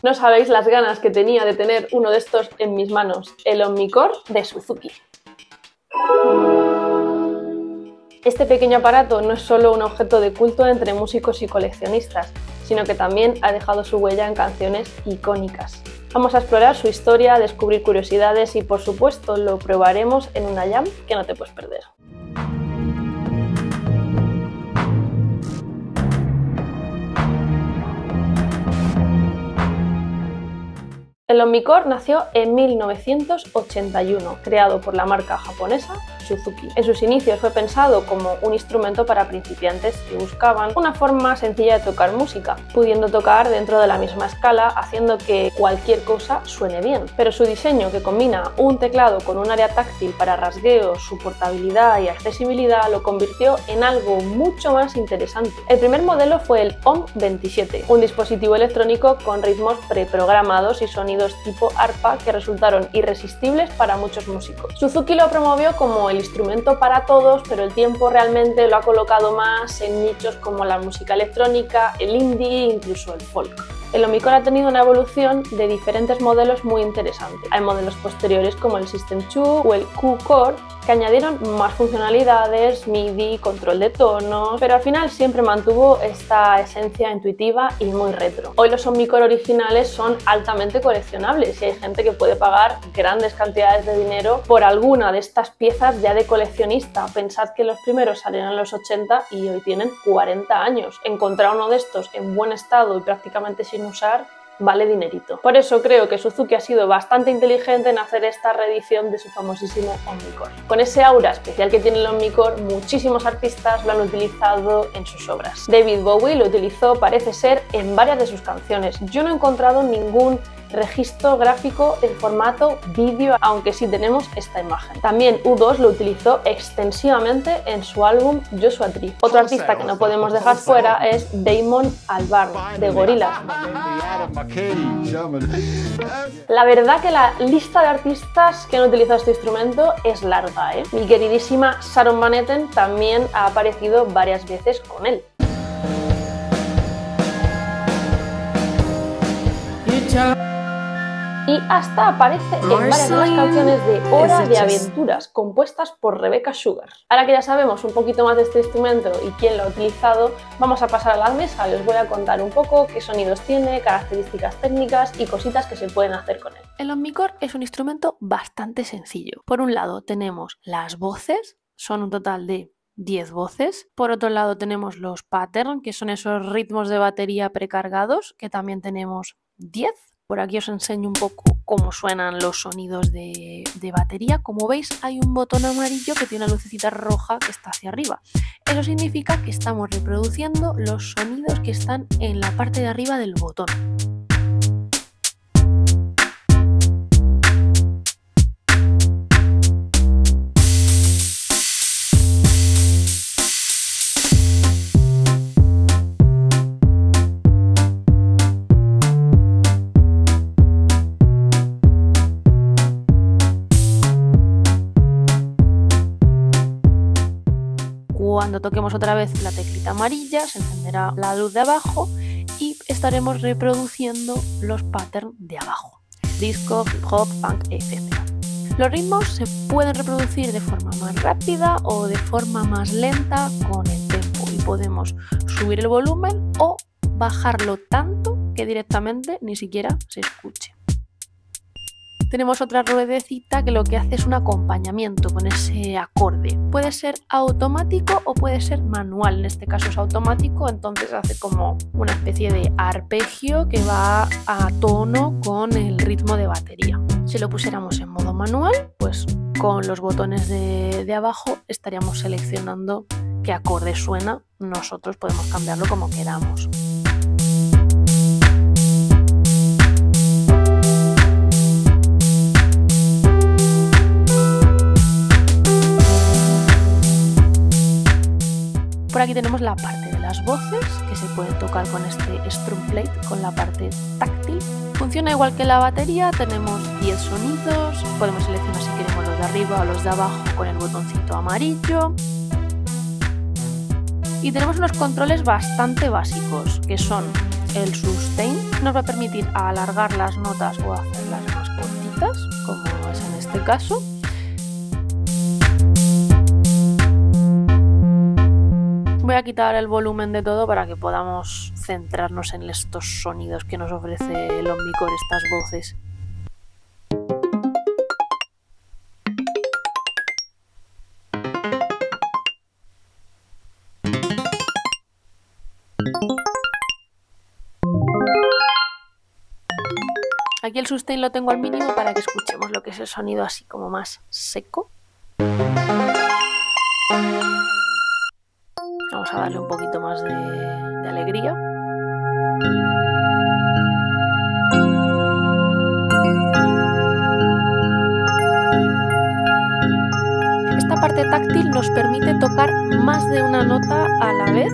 No sabéis las ganas que tenía de tener uno de estos en mis manos, el Omnicore de Suzuki. Este pequeño aparato no es solo un objeto de culto entre músicos y coleccionistas, sino que también ha dejado su huella en canciones icónicas. Vamos a explorar su historia, descubrir curiosidades y, por supuesto, lo probaremos en una jam que no te puedes perder. El Omnicore nació en 1981, creado por la marca japonesa Suzuki. En sus inicios fue pensado como un instrumento para principiantes que buscaban una forma sencilla de tocar música, pudiendo tocar dentro de la misma escala, haciendo que cualquier cosa suene bien. Pero su diseño, que combina un teclado con un área táctil para rasgueos, su portabilidad y accesibilidad, lo convirtió en algo mucho más interesante. El primer modelo fue el OM27, un dispositivo electrónico con ritmos preprogramados y sonidos tipo arpa que resultaron irresistibles para muchos músicos. Suzuki lo promovió como el instrumento para todos, pero el tiempo realmente lo ha colocado más en nichos como la música electrónica, el indie e incluso el folk. El Omnicore ha tenido una evolución de diferentes modelos muy interesantes. Hay modelos posteriores como el System 2 o el Q-Core que añadieron más funcionalidades, MIDI, control de tonos, pero al final siempre mantuvo esta esencia intuitiva y muy retro. Hoy los Omnicore originales son altamente coleccionables y hay gente que puede pagar grandes cantidades de dinero por alguna de estas piezas ya de coleccionista. Pensad que los primeros salieron en los 80 y hoy tienen 40 años. Encontrar uno de estos en buen estado y prácticamente sin usar vale dinerito. Por eso creo que Suzuki ha sido bastante inteligente en hacer esta reedición de su famosísimo Omnicore. Con ese aura especial que tiene el Omnicore, muchísimos artistas lo han utilizado en sus obras. David Bowie lo utilizó, parece ser, en varias de sus canciones. Yo no he encontrado ningún registro gráfico en formato vídeo, aunque sí tenemos esta imagen. También U2 lo utilizó extensivamente en su álbum Joshua Tree. Otro artista que no podemos dejar fuera es Damon Albarn, de Gorillaz. La verdad que la lista de artistas que han utilizado este instrumento es larga, ¿eh? Mi queridísima Sharon Van Etten también ha aparecido varias veces con él. Y hasta aparece en varias de las canciones de Hora de Aventuras, compuestas por Rebecca Sugar. Ahora que ya sabemos un poquito más de este instrumento y quién lo ha utilizado, vamos a pasar a la mesa. Les voy a contar un poco qué sonidos tiene, características técnicas y cositas que se pueden hacer con él. El Omnicore es un instrumento bastante sencillo. Por un lado tenemos las voces, son un total de 10 voces. Por otro lado tenemos los patterns, que son esos ritmos de batería precargados, que también tenemos 10. Por aquí os enseño un poco cómo suenan los sonidos de batería. Como veis, hay un botón amarillo que tiene una lucecita roja que está hacia arriba. Eso significa que estamos reproduciendo los sonidos que están en la parte de arriba del botón. Cuando toquemos otra vez la teclita amarilla, se encenderá la luz de abajo y estaremos reproduciendo los patterns de abajo: disco, hip hop, funk, etc. Los ritmos se pueden reproducir de forma más rápida o de forma más lenta con el tempo, y podemos subir el volumen o bajarlo tanto que directamente ni siquiera se escuche. Tenemos otra ruedecita que lo que hace es un acompañamiento con ese acorde. Puede ser automático o puede ser manual. En este caso es automático, entonces hace como una especie de arpegio que va a tono con el ritmo de batería. Si lo pusiéramos en modo manual, pues con los botones de abajo estaríamos seleccionando qué acorde suena. Nosotros podemos cambiarlo como queramos. Por aquí tenemos la parte de las voces, que se puede tocar con este strum plate, con la parte táctil. Funciona igual que la batería, tenemos 10 sonidos, podemos seleccionar si queremos los de arriba o los de abajo con el botoncito amarillo. Y tenemos unos controles bastante básicos, que son el sustain nos va a permitir alargar las notas o hacerlas más cortitas, como es en este caso. Voy a quitar el volumen de todo para que podamos centrarnos en estos sonidos que nos ofrece el Omnicore, estas voces. Aquí el sustain lo tengo al mínimo para que escuchemos lo que es el sonido así como más seco. Vamos a darle un poquito más de alegría. Esta parte táctil nos permite tocar más de una nota a la vez,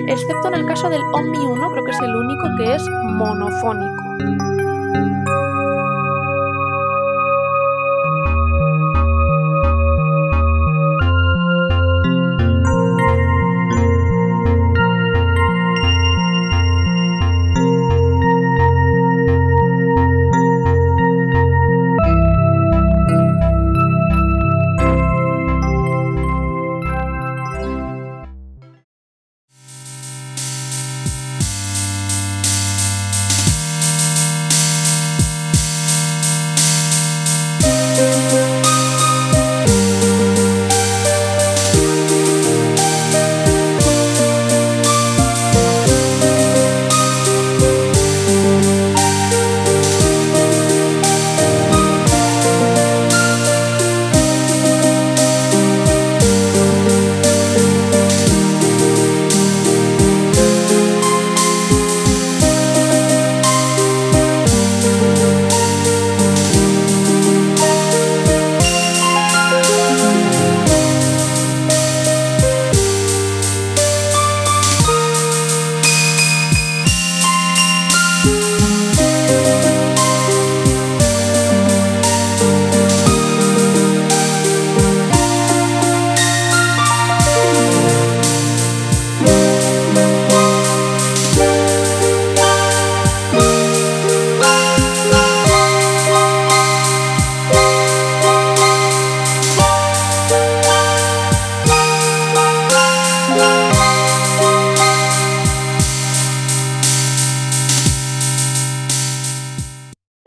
excepto en el caso del Omni 1, creo que es el único que es monofónico.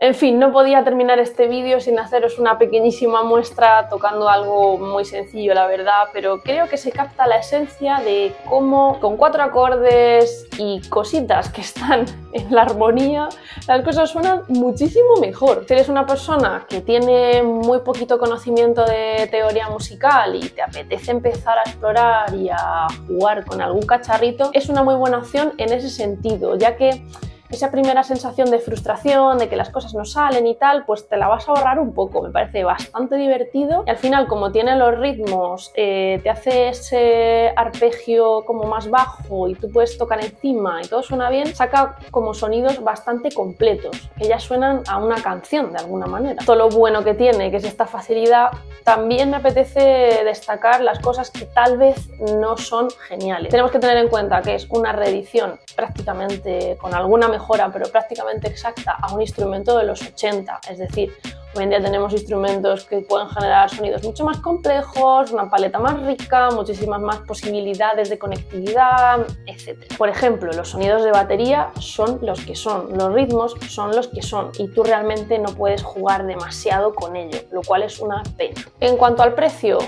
En fin, no podía terminar este vídeo sin haceros una pequeñísima muestra tocando algo muy sencillo, la verdad, pero creo que se capta la esencia de cómo con 4 acordes y cositas que están en la armonía, las cosas suenan muchísimo mejor. Si eres una persona que tiene muy poquito conocimiento de teoría musical y te apetece empezar a explorar y a jugar con algún cacharrito, es una muy buena opción en ese sentido, ya que esa primera sensación de frustración, de que las cosas no salen y tal, pues te la vas a ahorrar un poco. Me parece bastante divertido y al final, como tiene los ritmos, te hace ese arpegio como más bajo y tú puedes tocar encima y todo suena bien, saca como sonidos bastante completos, que ya suenan a una canción de alguna manera. Todo lo bueno que tiene, que es esta facilidad, también me apetece destacar las cosas que tal vez no son geniales. Tenemos que tener en cuenta que es una reedición prácticamente con alguna mejora, pero prácticamente exacta a un instrumento de los 80, es decir, hoy en día tenemos instrumentos que pueden generar sonidos mucho más complejos, una paleta más rica, muchísimas más posibilidades de conectividad, etc. Por ejemplo, los sonidos de batería son los que son, los ritmos son los que son y tú realmente no puedes jugar demasiado con ello, lo cual es una pena. En cuanto al precio,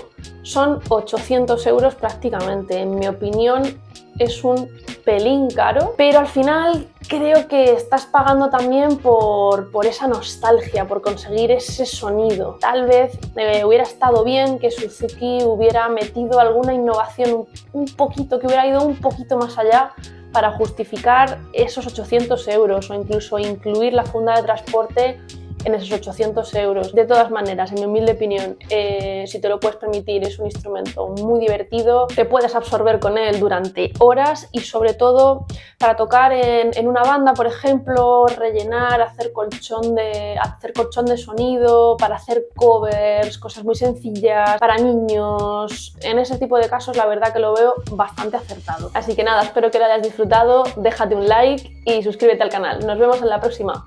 son 800 euros prácticamente. En mi opinión es un pelín caro, pero al final creo que estás pagando también por esa nostalgia, por conseguir ese sonido. Tal vez hubiera estado bien que Suzuki hubiera metido alguna innovación un poquito, que hubiera ido un poquito más allá para justificar esos 800 euros o incluso incluir la funda de transporte en esos 800 euros. De todas maneras, en mi humilde opinión, si te lo puedes permitir, es un instrumento muy divertido, te puedes absorber con él durante horas y sobre todo para tocar en una banda, por ejemplo, rellenar, hacer colchón de sonido, para hacer covers, cosas muy sencillas, para niños. En ese tipo de casos la verdad que lo veo bastante acertado. Así que nada, espero que lo hayas disfrutado, déjate un like y suscríbete al canal. Nos vemos en la próxima.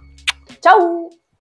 ¡Chao!